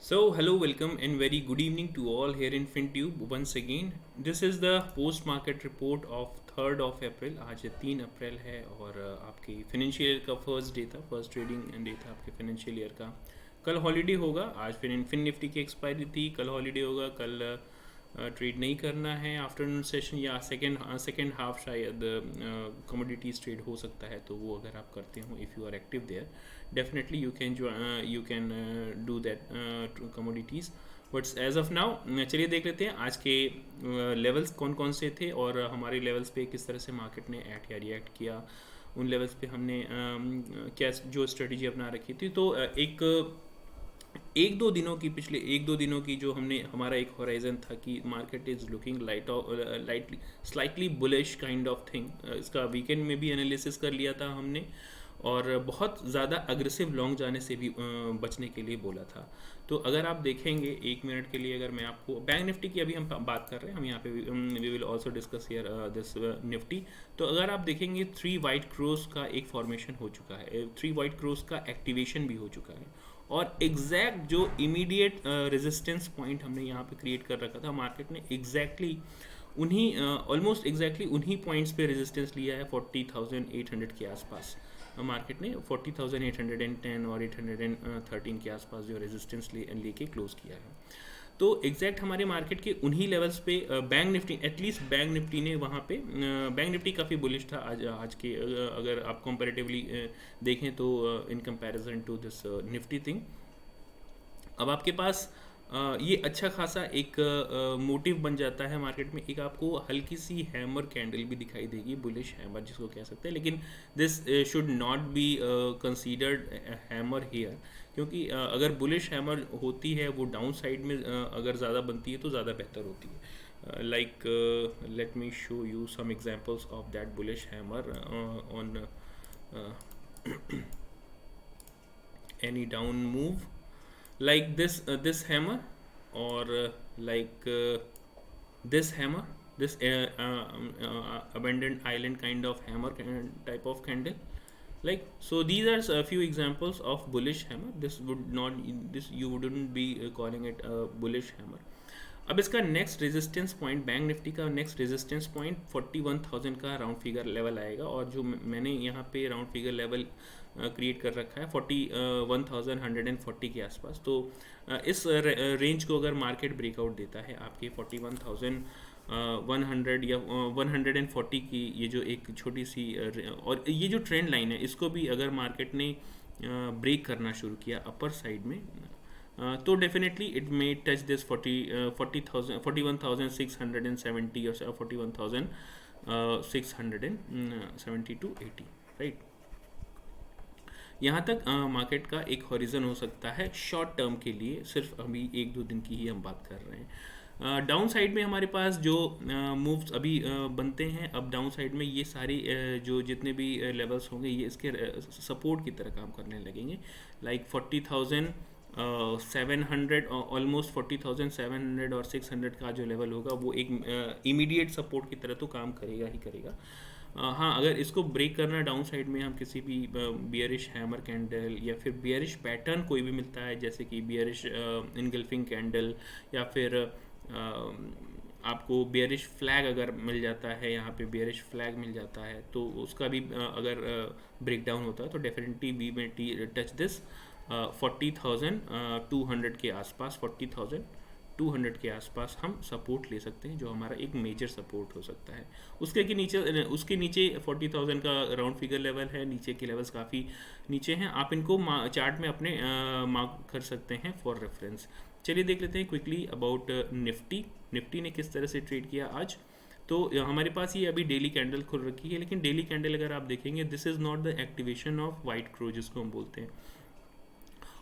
So, hello, welcome, and very good evening to all here in FinTube once again. This is the post market report of 3rd of April. आज 3 अप्रैल है और आपकी financial year का first day था, first trading day था आपके financial year का। कल हॉलीडे होगा, आज फिन निफ्टी की एक्सपायरी थी, कल हॉलीडे होगा, कल ट्रेड नहीं करना है आफ्टरनून सेशन या सेकेंड हाफ शायद कमोडिटीज ट्रेड हो सकता है, तो वो अगर आप करते हो if you are active there definitely you can do that commodities. But as of now चलिए देख लेते हैं आज के लेवल्स कौन कौन से थे और हमारे लेवल्स पे किस तरह से मार्केट ने एक्ट या रिएक्ट किया। उन लेवल्स पे हमने क्या जो स्ट्रेटजी अपना रखी थी, तो एक दो दिनों की पिछले एक दो दिनों की जो हमने हमारा एक होराइजन था कि market is looking lightly slightly bullish kind of thing. इसका वीकेंड में भी एनालिसिस कर लिया था हमने और बहुत ज़्यादा अग्रेसिव लॉन्ग जाने से भी बचने के लिए बोला था। तो अगर आप देखेंगे एक मिनट के लिए, अगर मैं आपको बैंक निफ्टी की अभी हम बात कर रहे हैं, हम यहाँ पे we will also discuss here this Nifty. तो अगर आप देखेंगे 3 वाइट क्रोस का एक फॉर्मेशन हो चुका है, 3 वाइट क्रोस का एक्टिवेशन भी हो चुका है और एग्जैक्ट जो इमीडिएट रेजिस्टेंस पॉइंट हमने यहाँ पे क्रिएट कर रखा था, मार्केट ने एग्जैक्टली उन्हीं ऑलमोस्ट एग्जैक्टली उन्हीं पॉइंट्स पे रेजिस्टेंस लिया है 40,800 के आसपास। मार्केट ने 40,810 और 813 के आसपास जो रेजिस्टेंस लेके क्लोज किया है। तो एग्जैक्ट हमारे मार्केट के उन्हीं लेवल्स पे bank Nifty, at least bank Nifty ने वहाँ पे बैंक निफ्टी काफ़ी बुलिश था आज के, अगर आप कंपैरेटिवली देखें तो in comparison to this Nifty thing. अब आपके पास ये अच्छा खासा एक मोटिव बन जाता है मार्केट में, एक आपको हल्की सी हैमर कैंडल भी दिखाई देगी, बुलिश हैमर जिसको कह सकते हैं, लेकिन this should not be considered hammer here, क्योंकि अगर बुलिश हैमर होती है वो डाउन साइड में अगर ज़्यादा बनती है तो ज़्यादा बेहतर होती है। Like let me show you some examples of that bullish hammer on any down move like this hammer, or like this hammer, this abandoned island kind of hammer type of candle. Like, so these are a few examples of bullish hammer. This would not, this you wouldn't be calling it a bullish hammer. अब इसका next resistance point, bank Nifty का next resistance point 41,000 का round figure level आएगा, और जो मैंने यहाँ पे राउंड फिगर लेवल क्रिएट कर रखा है 41,140 के आसपास। तो इस रेंज को अगर मार्केट ब्रेकआउट देता है आपके 41,100 या 140 की, ये जो एक छोटी सी और ये जो ट्रेंड लाइन है, इसको भी अगर मार्केट ने ब्रेक करना शुरू किया अपर साइड में, तो definitely it may touch this 41,670 और 41,670 टू 80, राइट। यहाँ तक मार्केट का एक हॉरिजन हो सकता है शॉर्ट टर्म के लिए, सिर्फ अभी एक दो दिन की ही हम बात कर रहे हैं। डाउन साइड में हमारे पास जो मूव्स अभी बनते हैं, अब डाउन साइड में ये सारी जो जितने भी लेवल्स होंगे ये इसके सपोर्ट की तरह काम करने लगेंगे। लाइक 40,700 ऑलमोस्ट 40,700 और 600 का जो लेवल होगा वो एक इमीडिएट सपोर्ट की तरह तो काम करेगा ही करेगा। हाँ, अगर इसको ब्रेक करना डाउन साइड में, हम किसी भी बियरिश हैमर कैंडल या फिर बियरिश पैटर्न कोई भी मिलता है, जैसे कि बियरिश इनगल्फिंग कैंडल, या फिर आपको बियरिश फ्लैग अगर मिल जाता है, यहाँ पे बियरिश फ्लैग मिल जाता है, तो उसका भी अगर ब्रेक डाउन होता है तो डेफिनेटली वी में टच दिस 40,200 के आसपास, 40,200 के आसपास हम सपोर्ट ले सकते हैं, जो हमारा एक मेजर सपोर्ट हो सकता है। उसके नीचे 40,000 का राउंड फिगर लेवल है, नीचे के लेवल्स काफ़ी नीचे हैं, आप इनको चार्ट में अपने मार्क कर सकते हैं फॉर रेफरेंस। चलिए देख लेते हैं क्विकली अबाउट निफ्टी ने किस तरह से ट्रेड किया आज। तो हमारे पास ये अभी डेली कैंडल खुल रखी है, लेकिन डेली कैंडल अगर आप देखेंगे, this is not the activation of white crow जिसको हम बोलते हैं,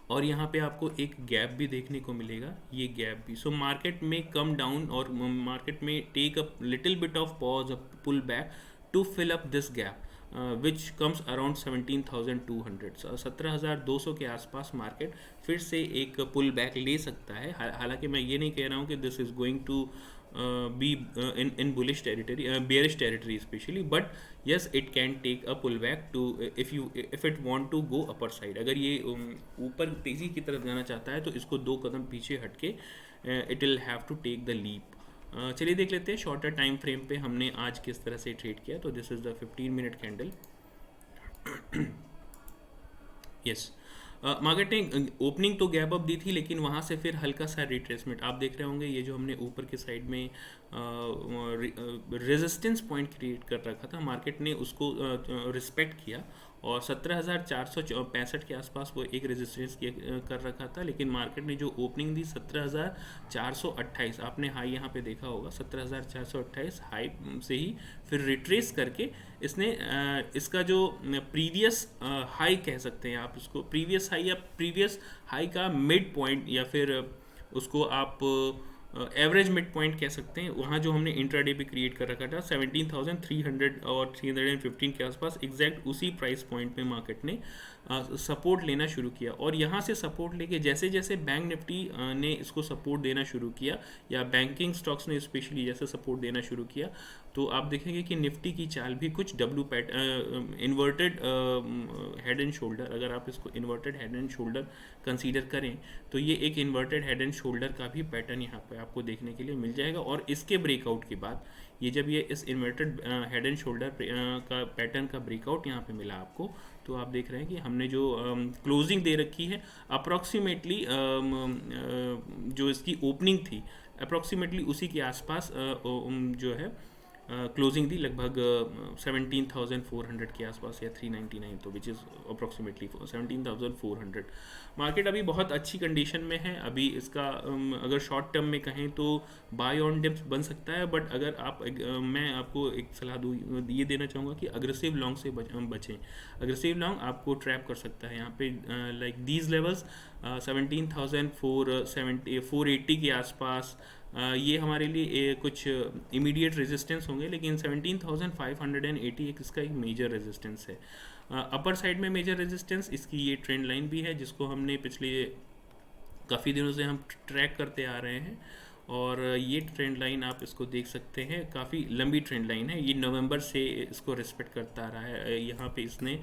और यहाँ पे आपको एक गैप भी देखने को मिलेगा, ये गैप भी। सो मार्केट में कम डाउन और मार्केट में take a little bit of pause, a pull back to fill up this gap. Which comes around 17,200, 17,200 के आसपास मार्केट फिर से एक पुल बैक ले सकता है। हालांकि मैं ये नहीं कह रहा हूँ कि this is going to be in bullish territory, bearish territory especially, but yes, it can take a pullback to if it want to go upper side। अगर ये ऊपर तेज़ी की तरफ जाना चाहता है तो इसको 2 कदम पीछे हटके it will have to take the leap। चलिए देख लेते हैं शॉर्टर टाइम फ्रेम पे हमने आज किस तरह से ट्रेड किया। तो this is the 15 minute candle. Yes, market ने ओपनिंग तो गैप अप दी थी, लेकिन वहाँ से फिर हल्का सा रिट्रेसमेंट आप देख रहे होंगे। ये जो हमने ऊपर के साइड में रेजिस्टेंस पॉइंट क्रिएट कर रखा था, मार्केट ने उसको रिस्पेक्ट किया और 17,465 के आसपास वो एक रेजिस्टेंस कर रखा था। लेकिन मार्केट ने जो ओपनिंग दी 17,428, आपने हाई यहाँ पे देखा होगा 17,428 हाई से ही फिर रिट्रेस करके इसने इसका जो प्रीवियस हाई कह सकते हैं आप इसको, प्रीवियस हाई या प्रीवियस हाई का मिड पॉइंट या फिर उसको आप एवरेज मिड पॉइंट कह सकते हैं, वहाँ जो हमने इंट्राडे पे क्रिएट कर रखा था 17,300 और 315 के आसपास, एग्जैक्ट उसी प्राइस पॉइंट पे मार्केट ने सपोर्ट लेना शुरू किया। और यहाँ से सपोर्ट लेके जैसे जैसे बैंक निफ्टी ने इसको सपोर्ट देना शुरू किया या बैंकिंग स्टॉक्स ने स्पेशली जैसे सपोर्ट देना शुरू किया, तो आप देखेंगे कि निफ्टी की चाल भी कुछ इन्वर्टेड हेड एंड शोल्डर, अगर आप इसको inverted head and shoulder consider करें तो ये एक इन्वर्टेड हेड एंड शोल्डर का भी पैटर्न यहाँ पे आपको देखने के लिए मिल जाएगा। और इसके ब्रेकआउट के बाद ये जब ये इस इन्वर्टेड हेड एंड शोल्डर का पैटर्न का ब्रेकआउट यहाँ पे मिला आपको, तो आप देख रहे हैं कि हमने जो क्लोजिंग दे रखी है अप्रॉक्सीमेटली जो इसकी ओपनिंग थी अप्रॉक्सीमेटली उसी के आसपास जो है क्लोजिंग दी, लगभग 17,400 के आसपास या 399, तो विच इज़ अप्रॉक्सीमेटली 17,400। मार्केट अभी बहुत अच्छी कंडीशन में है। अभी इसका अगर शॉर्ट टर्म में कहें तो बाय ऑन डिप्स बन सकता है, बट अगर आप मैं आपको एक सलाह दूँ, ये देना चाहूँगा कि अग्रेसिव लॉन्ग से बचें। अग्रेसिव लॉन्ग आपको ट्रैप कर सकता है यहाँ पे, लाइक दीज लेवल्स 17,480 के आसपास, ये हमारे लिए कुछ इमीडिएट रेजिस्टेंस होंगे, लेकिन 17,580 एक इसका एक मेजर रेजिस्टेंस है। अपर साइड में मेजर रेजिस्टेंस इसकी ये ट्रेंड लाइन भी है, जिसको हमने पिछले काफ़ी दिनों से हम ट्रैक करते आ रहे हैं। और ये ट्रेंड लाइन आप इसको देख सकते हैं, काफ़ी लंबी ट्रेंड लाइन है, ये नवंबर से इसको रिस्पेक्ट करता आ रहा है। यहाँ पे इसने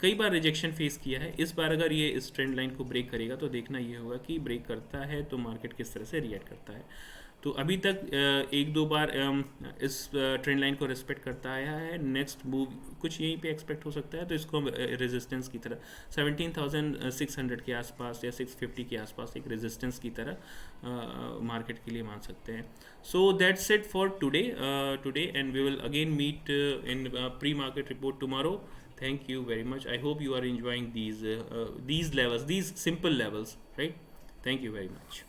कई बार रिजेक्शन फेस किया है। इस बार अगर ये इस ट्रेंड लाइन को ब्रेक करेगा तो देखना ये होगा कि ब्रेक करता है तो मार्केट किस तरह से रिएक्ट करता है। तो अभी तक एक दो बार इस ट्रेंड लाइन को रिस्पेक्ट करता आया है। नेक्स्ट मूव कुछ यहीं पे एक्सपेक्ट हो सकता है, तो इसको हम रेजिस्टेंस की तरह 17,600 के आसपास या 650 के आसपास एक रेजिस्टेंस की तरह मार्केट के लिए मान सकते हैं। So that's it for today and we will again meet in pre market report tomorrow. Thank you very much. I hope you are enjoying these levels, these simple levels, right? Thank you very much.